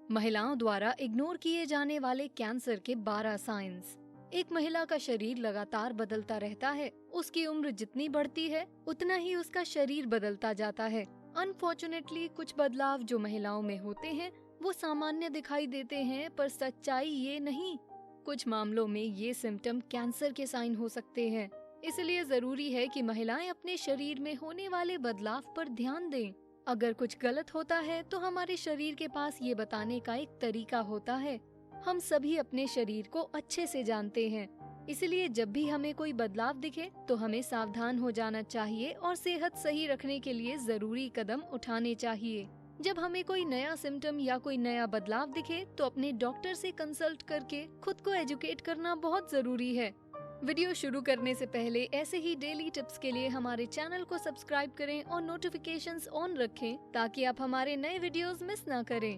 महिलाओं द्वारा इग्नोर किए जाने वाले कैंसर के 12 साइंस। एक महिला का शरीर लगातार बदलता रहता है। उसकी उम्र जितनी बढ़ती है उतना ही उसका शरीर बदलता जाता है। अनफॉर्चुनेटली कुछ बदलाव जो महिलाओं में होते हैं वो सामान्य दिखाई देते हैं, पर सच्चाई ये नहीं। कुछ मामलों में ये सिम्टम कैंसर के साइन हो सकते हैं। इसलिए जरूरी है कि महिलाएं अपने शरीर में होने वाले बदलाव पर ध्यान दें। अगर कुछ गलत होता है तो हमारे शरीर के पास ये बताने का एक तरीका होता है। हम सभी अपने शरीर को अच्छे से जानते हैं, इसलिए जब भी हमें कोई बदलाव दिखे तो हमें सावधान हो जाना चाहिए और सेहत सही रखने के लिए जरूरी कदम उठाने चाहिए। जब हमें कोई नया सिम्टम या कोई नया बदलाव दिखे तो अपने डॉक्टर से कंसल्ट करके खुद को एजुकेट करना बहुत जरूरी है। वीडियो शुरू करने से पहले ऐसे ही डेली टिप्स के लिए हमारे चैनल को सब्सक्राइब करें और नोटिफिकेशंस ऑन रखें ताकि आप हमारे नए वीडियोस मिस ना करें।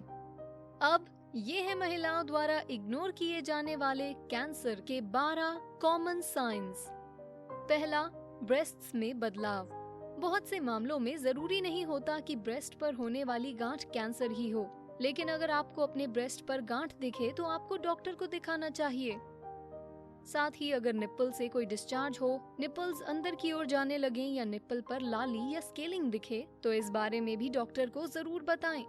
अब ये है महिलाओं द्वारा इग्नोर किए जाने वाले कैंसर के 12 कॉमन साइंस। पहला, ब्रेस्ट्स में बदलाव। बहुत से मामलों में जरूरी नहीं होता कि ब्रेस्ट पर होने वाली गांठ कैंसर ही हो, लेकिन अगर आपको अपने ब्रेस्ट पर गांठ दिखे तो आपको डॉक्टर को दिखाना चाहिए। साथ ही अगर निप्पल से कोई डिस्चार्ज हो, निप्पल्स अंदर की ओर जाने लगे या निप्पल पर लाली या स्केलिंग दिखे तो इस बारे में भी डॉक्टर को जरूर बताएं।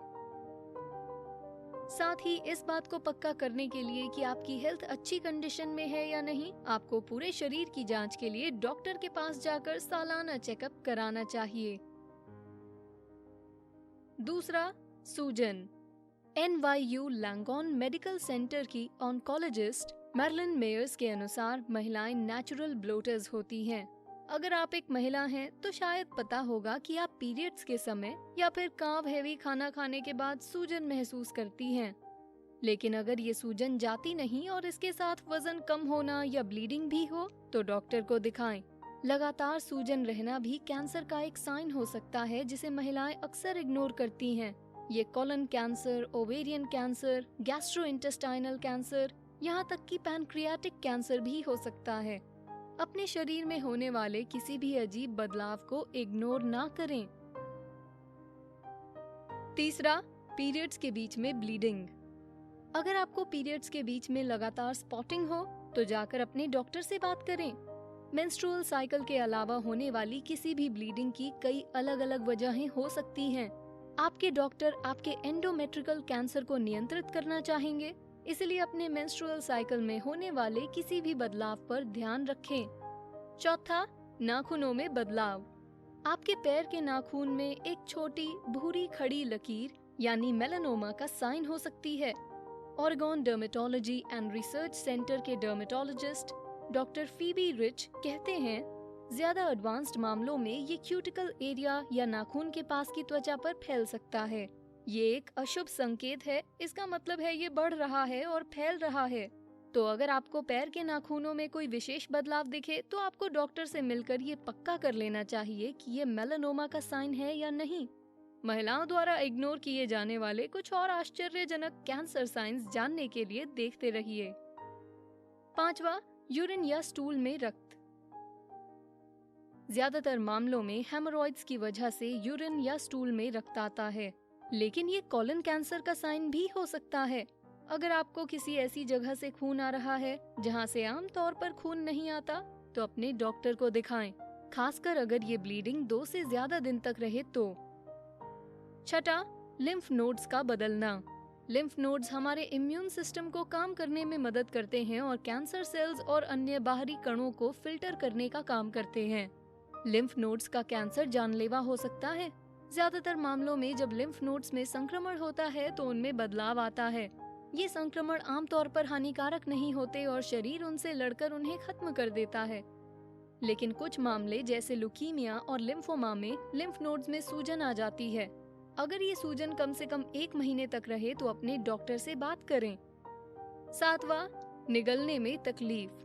साथ ही इस बात को पक्का करने के लिए कि आपकी हेल्थ अच्छी कंडीशन में है या नहीं, आपको पूरे शरीर की जांच के लिए डॉक्टर के पास जाकर सालाना चेकअप कराना चाहिए। दूसरा, सूजन। NYU लैंगॉन मेडिकल सेंटर की ऑन्कोलॉजिस्ट मैरलिन मेयर्स के अनुसार महिलाएं नेचुरल ब्लोटर्स होती हैं। अगर आप एक महिला हैं तो शायद पता होगा कि आप पीरियड्स के समय या फिर कार्ब हेवी खाना खाने के बाद सूजन महसूस करती हैं। लेकिन अगर ये सूजन जाती नहीं और इसके साथ वजन कम होना या ब्लीडिंग भी हो तो डॉक्टर को दिखाएं। लगातार सूजन रहना भी कैंसर का एक साइन हो सकता है जिसे महिलाएं अक्सर इग्नोर करती हैं। ये colon cancer, ovarian cancer, gastrointestinal cancer, यहाँ तक कि पैनक्रियाटिक कैंसर भी हो सकता है। अपने शरीर में होने वाले किसी भी अजीब बदलाव को इग्नोर ना करें। तीसरा, पीरियड्स के बीच में ब्लीडिंग। अगर आपको पीरियड्स के बीच में लगातार स्पॉटिंग हो तो जाकर अपने डॉक्टर से बात करें। मेंस्ट्रुअल साइकिल के अलावा होने वाली किसी भी ब्लीडिंग की कई अलग अलग वजहें हो सकती हैं। आपके डॉक्टर आपके एंडोमेट्रियल कैंसर को नियंत्रित करना चाहेंगे, इसलिए अपने मेंस्ट्रुअल साइकिल में होने वाले किसी भी बदलाव पर ध्यान रखें। चौथा, नाखूनों में बदलाव। आपके पैर के नाखून में एक छोटी भूरी खड़ी लकीर यानी मेलानोमा का साइन हो सकती है। Oregon dermatology and research centre के डर्मेटोलॉजिस्ट डॉक्टर फीबी रिच कहते हैं, ज्यादा एडवांस्ड मामलों में ये क्यूटिकल एरिया या नाखून के पास की त्वचा पर फैल सकता है। ये एक अशुभ संकेत है। इसका मतलब है ये बढ़ रहा है और फैल रहा है। तो अगर आपको पैर के नाखूनों में कोई विशेष बदलाव दिखे तो आपको डॉक्टर से मिलकर ये पक्का कर लेना चाहिए कि ये मेलानोमा का साइन है या नहीं। महिलाओं द्वारा इग्नोर किए जाने वाले कुछ और आश्चर्यजनक कैंसर साइंस जानने के लिए देखते रहिए। पांचवा, यूरिन या स्टूल में रक्त। ज्यादातर मामलों में हेमोरॉइड्स की वजह से यूरिन या स्टूल में रक्त आता है, लेकिन ये कोलन कैंसर का साइन भी हो सकता है। अगर आपको किसी ऐसी जगह से खून आ रहा है जहां से आम तौर पर खून नहीं आता तो अपने डॉक्टर को दिखाएं, खासकर अगर ये ब्लीडिंग 2 से ज्यादा दिन तक रहे तो। छठा, लिम्फ नोड्स का बदलना। लिम्फ नोड्स हमारे इम्यून सिस्टम को काम करने में मदद करते हैं और कैंसर सेल्स और अन्य बाहरी कणों को फिल्टर करने का काम करते हैं। लिम्फ नोड्स का कैंसर जानलेवा हो सकता है। ज्यादातर मामलों में जब लिम्फ नोड्स में संक्रमण होता है तो उनमें बदलाव आता है। ये संक्रमण आमतौर पर हानिकारक नहीं होते और शरीर उनसे लड़कर उन्हें खत्म कर देता है। लेकिन कुछ मामले जैसे लुकीमिया और लिम्फोमा में लिम्फ नोड्स में सूजन आ जाती है। अगर ये सूजन कम से कम 1 महीने तक रहे तो अपने डॉक्टर से बात करें। सातवां, निगलने में तकलीफ।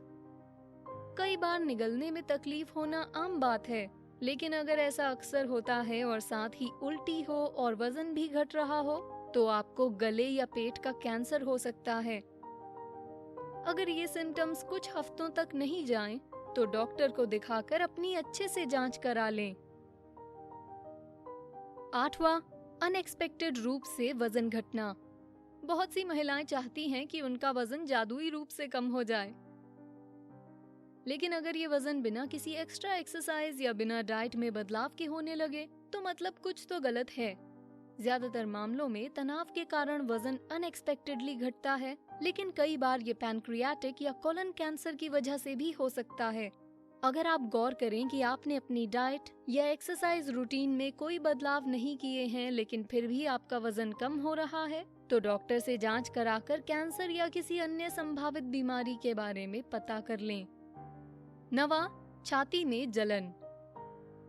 कई बार निगलने में तकलीफ होना आम बात है, लेकिन अगर ऐसा अक्सर होता है और साथ ही उल्टी हो और वजन भी घट रहा हो तो आपको गले या पेट का कैंसर हो सकता है। अगर ये सिम्टम्स कुछ हफ्तों तक नहीं जाएं, तो डॉक्टर को दिखाकर अपनी अच्छे से जांच करा लें। आठवां, अनएक्सपेक्टेड रूप से वजन घटना। बहुत सी महिलाएं चाहती हैं कि उनका वजन जादुई रूप से कम हो जाए, लेकिन अगर ये वजन बिना किसी एक्स्ट्रा एक्सरसाइज या बिना डाइट में बदलाव के होने लगे तो मतलब कुछ तो गलत है। ज्यादातर मामलों में तनाव के कारण वजन अनएक्सपेक्टेडली घटता है, लेकिन कई बार ये पैनक्रियाटिक या कोलन कैंसर की वजह से भी हो सकता है। अगर आप गौर करें कि आपने अपनी डाइट या एक्सरसाइज रूटीन में कोई बदलाव नहीं किए हैं लेकिन फिर भी आपका वजन कम हो रहा है, तो डॉक्टर से जांच कराकर कैंसर या किसी अन्य संभावित बीमारी के बारे में पता कर लें। 9, छाती में जलन।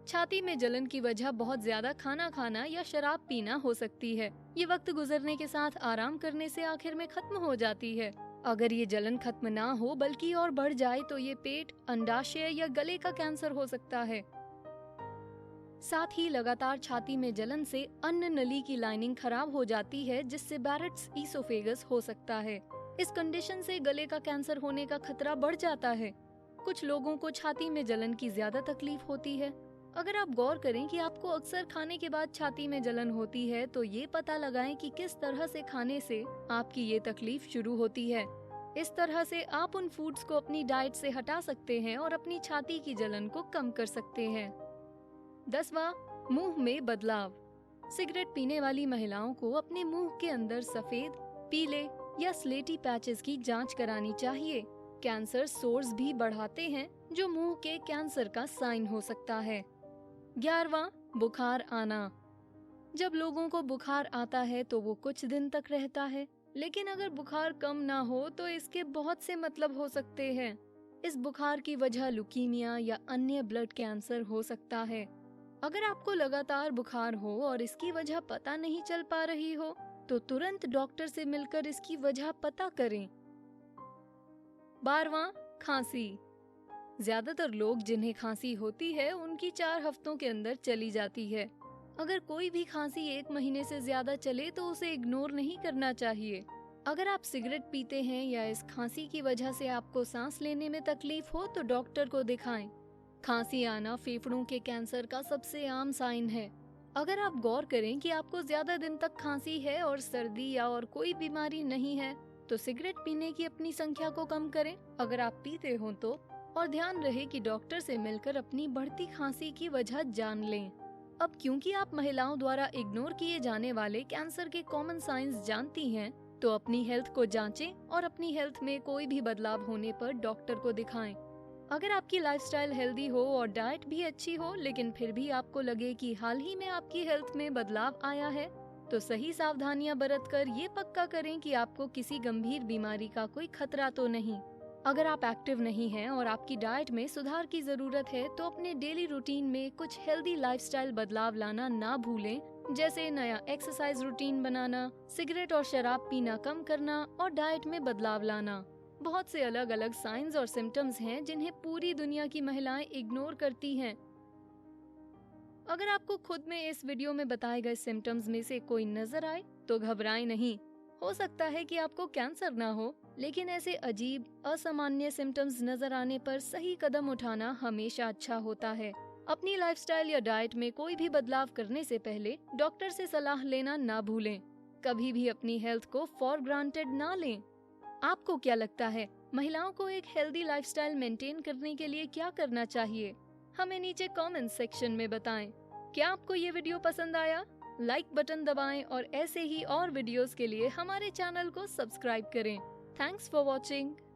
छाती में जलन की वजह बहुत ज्यादा खाना खाना या शराब पीना हो सकती है। ये वक्त गुजरने के साथ आराम करने से आखिर में खत्म हो जाती है। अगर ये जलन खत्म ना हो बल्कि और बढ़ जाए तो ये पेट, अंडाशय या गले का कैंसर हो सकता है। साथ ही लगातार छाती में जलन से अन्न नली की लाइनिंग खराब हो जाती है, जिससे बैरेट्स ईसोफेगस हो सकता है। इस कंडीशन से गले का कैंसर होने का खतरा बढ़ जाता है। कुछ लोगों को छाती में जलन की ज्यादा तकलीफ होती है। अगर आप गौर करें कि आपको अक्सर खाने के बाद छाती में जलन होती है, तो ये पता लगाएं कि किस तरह से खाने से आपकी ये तकलीफ शुरू होती है। इस तरह से आप उन फूड्स को अपनी डाइट से हटा सकते हैं और अपनी छाती की जलन को कम कर सकते हैं। 10, मुंह में बदलाव। सिगरेट पीने वाली महिलाओं को अपने मुंह के अंदर सफेद, पीले या स्लेटी पैचेस की जांच करानी चाहिए। कैंसर सोर्स भी बढ़ाते हैं, जो मुंह के कैंसर का साइन हो सकता है। 11, बुखार आना। जब लोगों को बुखार आता है तो वो कुछ दिन तक रहता है, लेकिन अगर बुखार कम ना हो तो इसके बहुत से मतलब हो सकते हैं। इस बुखार की वजह लुकीमिया या अन्य ब्लड कैंसर हो सकता है। अगर आपको लगातार बुखार हो और इसकी वजह पता नहीं चल पा रही हो, तो तुरंत डॉक्टर से मिलकर इसकी वजह पता करें। 12, खांसी। ज्यादातर लोग जिन्हें खांसी होती है उनकी 4 हफ्तों के अंदर चली जाती है। अगर कोई भी खांसी 1 महीने से ज्यादा चले तो उसे इग्नोर नहीं करना चाहिए। अगर आप सिगरेट पीते हैं या इस खांसी की वजह से आपको सांस लेने में तकलीफ हो तो डॉक्टर को दिखाएं। खांसी आना फेफड़ों के कैंसर का सबसे आम साइन है। अगर आप गौर करें कि आपको ज्यादा दिन तक खांसी है और सर्दी या और कोई बीमारी नहीं है, तो सिगरेट पीने की अपनी संख्या को कम करें अगर आप पीते हो तो, और ध्यान रहे कि डॉक्टर से मिलकर अपनी बढ़ती खांसी की वजह जान लें। अब क्योंकि आप महिलाओं द्वारा इग्नोर किए जाने वाले कैंसर के कॉमन साइंस जानती हैं, तो अपनी हेल्थ को जांचें और अपनी हेल्थ में कोई भी बदलाव होने पर डॉक्टर को दिखाएं। अगर आपकी लाइफस्टाइल हेल्दी हो और डाइट भी अच्छी हो, लेकिन फिर भी आपको लगे कि हाल ही में आपकी हेल्थ में बदलाव आया है, तो सही सावधानियां बरतकर ये पक्का करें कि आपको किसी गंभीर बीमारी का कोई खतरा तो नहीं। अगर आप एक्टिव नहीं हैं और आपकी डाइट में सुधार की जरूरत है, तो अपने डेली रूटीन में कुछ हेल्दी लाइफस्टाइल बदलाव लाना ना भूलें, जैसे नया एक्सरसाइज रूटीन बनाना, सिगरेट और शराब पीना कम करना और डाइट में बदलाव लाना। बहुत से अलग अलग साइंस और सिम्टम्स हैं जिन्हें पूरी दुनिया की महिलाएं इग्नोर करती हैं। अगर आपको खुद में इस वीडियो में बताए गए सिम्टम्स में से कोई नजर आए तो घबराएं नहीं। हो सकता है कि आपको कैंसर ना हो, लेकिन ऐसे अजीब असामान्य सिम्टम्स नजर आने पर सही कदम उठाना हमेशा अच्छा होता है। अपनी लाइफस्टाइल या डाइट में कोई भी बदलाव करने से पहले डॉक्टर से सलाह लेना ना भूलें। कभी भी अपनी हेल्थ को फॉर ग्रांटेड ना लें। आपको क्या लगता है, महिलाओं को एक हेल्दी लाइफस्टाइल मेंटेन करने के लिए क्या करना चाहिए? हमें नीचे कमेंट सेक्शन में बताएं। क्या आपको ये वीडियो पसंद आया? लाइक बटन दबाएं और ऐसे ही और वीडियोस के लिए हमारे चैनल को सब्सक्राइब करें। Thanks for watching.